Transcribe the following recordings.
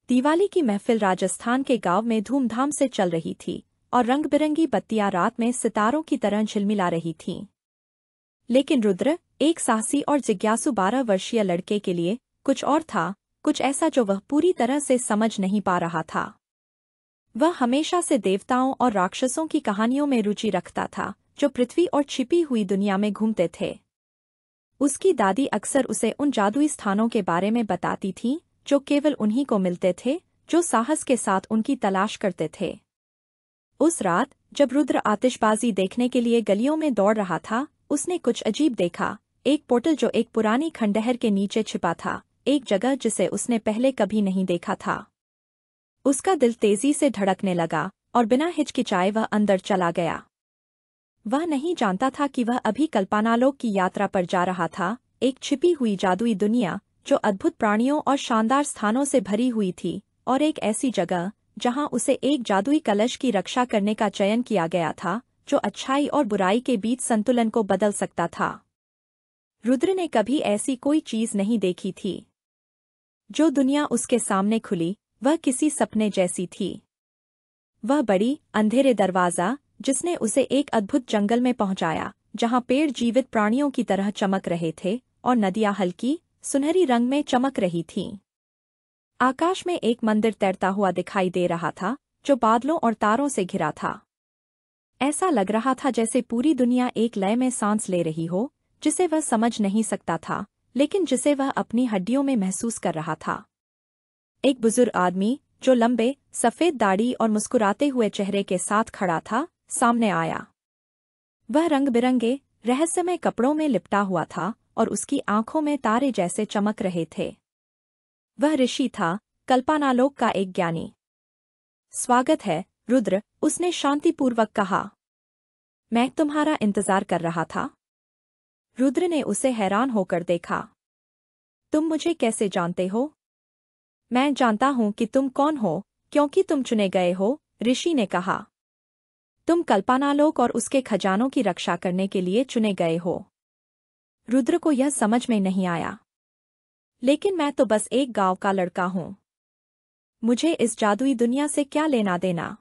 दिवाली की महफिल राजस्थान के गांव में धूमधाम से चल रही थी और रंग-बिरंगी बत्तियां रात में सितारों की तरह झिलमिला रही थीं। लेकिन रुद्र, एक साहसी और जिज्ञासु 12 वर्षीय लड़के के लिए कुछ और था, कुछ ऐसा जो वह पूरी तरह से समझ नहीं पा रहा था। वह हमेशा से देवताओं और राक्षसों की कहानियों में रुचि रखता था, जो पृथ्वी और छिपी हुई दुनिया में घूमते थे। उसकी दादी अक्सर उसे उन जादुई स्थानों के बारे में बताती थीं, जो केवल उन्हीं को मिलते थे, जो साहस के साथ उनकी तलाश करते थे। उस रात, जब रुद्र आतिशबाजी देखने के लिए गलियों में दौड़ रहा था, उसने कुछ अजीब देखा। एक पोर्टल जो एक पुरानी खंडहर के नीचे छिपा था, एक जगह जिसे उसने पहले कभी नहीं देखा था। उसका दिल तेजी से धड़कने लगा और बिना हिचकिचाए वह अंदर चला गया। वह नहीं जानता था कि वह अभी कल्पनालोक की यात्रा पर जा रहा था, एक छिपी हुई जादुई दुनिया जो अद्भुत प्राणियों और शानदार स्थानों से भरी हुई थी, और एक ऐसी जगह जहां उसे एक जादुई कलश की रक्षा करने का चयन किया गया था, जो अच्छाई और बुराई के बीच संतुलन को बदल सकता था। रुद्र ने कभी ऐसी कोई चीज नहीं देखी थी। जो दुनिया उसके सामने खुली, वह किसी सपने जैसी थी। वह बड़ी, अंधेरे दरवाजा, जिसने उसे एक अद्भुत जंगल में पहुंचाया, जहां पेड़ जीवित प्राणियों की तरह चमक रहे थे और नदियां हल्की, सुनहरी रंग में चमक रही थीं। आकाश में एक मंदिर तैरता हुआ दिखाई दे रहा था, जो बादलों और तारों से घिरा था। ऐसा लग रहा था जैसे पूरी दुनिया एक लय में सांस ले रही हो, जिसे वह समझ नहीं सकता था, लेकिन जिसे वह अपनी हड्डियों में महसूस कर रहा था। एक बुजुर्ग आदमी, जो लंबे, सफेद दाढ़ी और मुस्कुराते हुए चेहरे के साथ खड़ा था, सामने आया। वह रंग-बिरंगे, रहस्यमय कपड़ों में लिपटा हुआ था और उसकी आंखों में तारे जैसे चमक रहे थे। वह ऋषि था, कल्पनालोक का एक ज्ञानी। स्वागत है, रुद्र, उसने शांतिपूर्वक कहा। मैं तुम्हारा इंतजार कर रहा था। रुद्र ने उसे हैरान होकर देखा। तुम मुझे कैसे जानते हो? मैं जानता हूं कि तुम कौन हो, क्योंकि तुम चुने गए हो, ऋषि ने कहा। तुम कल्पनालोक और उसके खजानों की रक्षा करने के लिए चुने गए हो। रुद्र को यह समझ में नहीं आया। लेकिन मैं तो बस एक गांव का लड़का हूं। मुझे इस जादुई दुनिया से क्या लेना देना?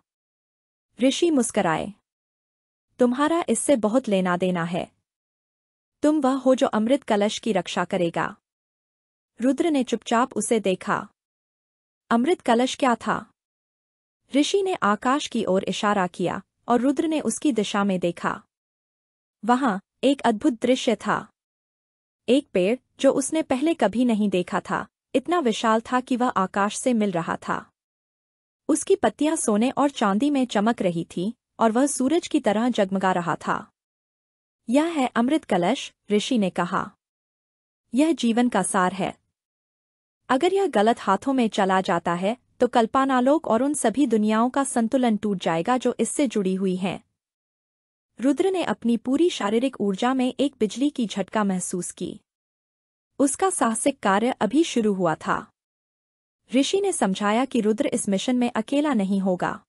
ऋषि मुस्कराए। तुम्हारा इससे बहुत लेना देना है। तुम वह हो जो अमृत कलश की रक्षा करेगा। रुद्र ने चुपचाप उसे देखा। अमृत कलश क्या था? ऋषि ने आकाश की ओर इशारा किया और रुद्र ने उसकी दिशा में देखा। वहां एक अद्भुत दृश्य था। एक पेड़, जो उसने पहले कभी नहीं देखा था, इतना विशाल था कि वह आकाश से मिल रहा था। उसकी पत्तियां सोने और चांदी में चमक रही थीं और वह सूरज की तरह जगमगा रहा था। यह है अमृत कलश, ऋषि ने कहा। यह जीवन का सार है। अगर यह गलत हाथों में चला जाता है, तो कल्पनालोक और उन सभी दुनियाओं का संतुलन टूट जाएगा जो इससे जुड़ी हुई हैं। रुद्र ने अपनी पूरी शारीरिक ऊर्जा में एक बिजली की झटका महसूस की। उसका साहसिक कार्य अभी शुरू हुआ था। ऋषि ने समझाया कि रुद्र इस मिशन में अकेला नहीं होगा।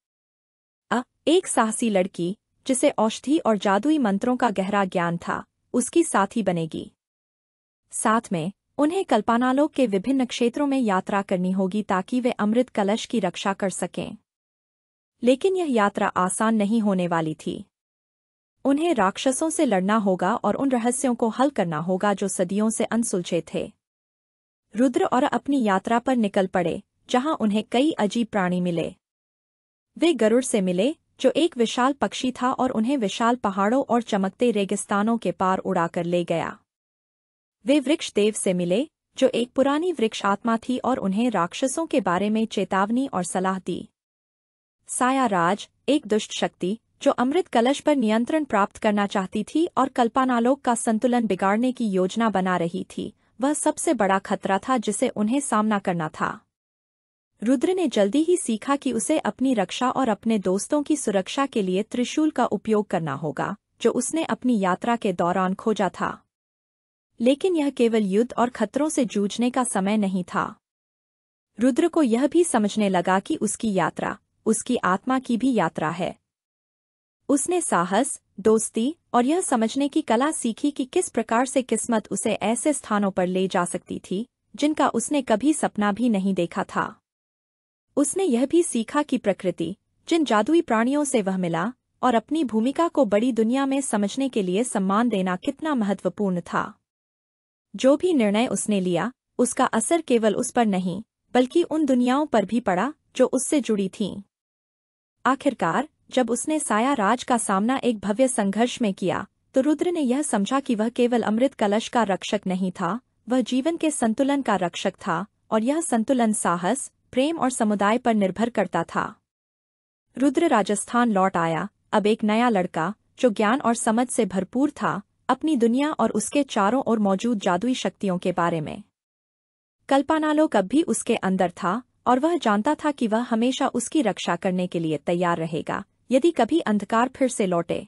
एक साहसी लड़की, जिसे औषधि और जादुई मंत्रों का गहरा ज्ञान था, उसकी साथी बनेगी। साथ में, उन्हें कल्पनालोक के विभिन्न क्षेत्रों में यात्रा करनी होगी ताकि वे अमृत कलश की रक्षा कर सकें। लेकिन यह यात्रा आसान नहीं होने वाली थी। उन्हें राक्षसों से लड़ना होगा और उन रहस्यों को हल करना होगा जो सदियों से अनसुलझे थे। रुद्र और अपनी यात्रा पर निकल पड़े, जहां उन्हें कई अजीब प्राणी मिले। वे गरुड़ से मिले, जो एक विशाल पक्षी था और उन्हें विशाल पहाड़ों और चमकते रेगिस्तानों के पार उड़ाकर ले गया। वे वृक्ष देव से मिले, जो एक पुरानी वृक्ष आत्मा थी और उन्हें राक्षसों के बारे में चेतावनी और सलाह दी। साया राज, एक दुष्ट शक्ति, जो अमृत कलश पर नियंत्रण प्राप्त करना चाहती थी और कल्पनालोक का संतुलन बिगाड़ने की योजना बना रही थी, वह सबसे बड़ा खतरा था जिसे उन्हें सामना करना था। रुद्र ने जल्दी ही सीखा कि उसे अपनी रक्षा और अपने दोस्तों की सुरक्षा के लिए त्रिशूल का उपयोग करना होगा, जो उसने अपनी यात्रा के दौरान खोजा था। लेकिन यह केवल युद्ध और खतरों से जूझने का समय नहीं था। रुद्र को यह भी समझने लगा कि उसकी यात्रा, उसकी आत्मा की भी यात्रा है। उसने साहस, दोस्ती और यह समझने की कला सीखी कि किस प्रकार से किस्मत उसे ऐसे स्थानों पर ले जा सकती थी, जिनका उसने कभी सपना भी नहीं देखा था। उसने यह भी सीखा कि प्रकृति, जिन जादुई प्राणियों से वह मिला, और अपनी भूमिका को बड़ी दुनिया में समझने के लिए सम्मान देना कितना महत्वपूर्ण था। जो भी निर्णय उसने लिया, उसका असर केवल उस पर नहीं, बल्कि उन दुनियाओं पर भी पड़ा जो उससे जुड़ी थीं। आखिरकार, जब उसने साया राज का सामना एक भव्य संघर्ष में किया, तो रुद्र ने यह समझा कि वह केवल अमृत कलश का रक्षक नहीं था, वह जीवन के संतुलन का रक्षक था, और यह संतुलन साहस, प्रेम और समुदाय पर निर्भर करता था। रुद्र राजस्थान लौट आया, अब एक नया लड़का, जो ज्ञान और समझ से भरपूर था, अपनी दुनिया और उसके चारों ओर मौजूद जादुई शक्तियों के बारे में। कल्पनालोक अब भी उसके अंदर था, और वह जानता था कि वह हमेशा उसकी रक्षा करने के लिए तैयार रहेगा, यदि कभी अंधकार फिर से लौटे।